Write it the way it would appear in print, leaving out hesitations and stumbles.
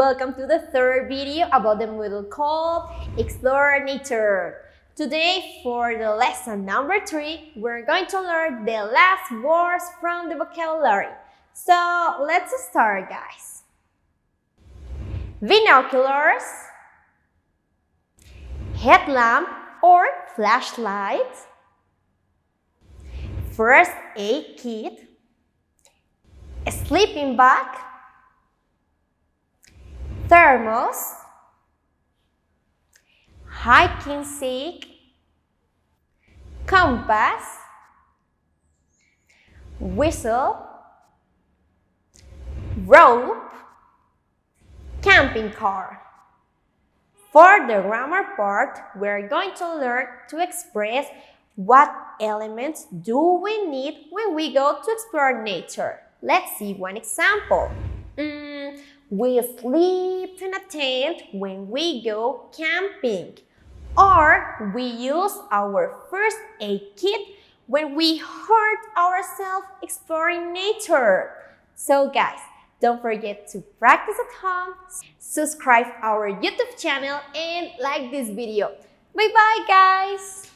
welcome to the third video about the module called Explore Nature. Today, for the lesson number 3, we're going to learn the last words from the vocabulary. So, let's start, guys. Binoculars, headlamp or flashlight, first aid kit, a sleeping bag, thermos, hiking stick, compass, whistle, rope, camping car. For the grammar part, we're going to learn to express what elements do we need when we go to explore nature. Let's see one example. We sleep in a tent when we go camping. Or we use our first aid kit when we hurt ourselves exploring nature. So guys, don't forget to practice at home, subscribe our YouTube channel and like this video. Bye bye guys!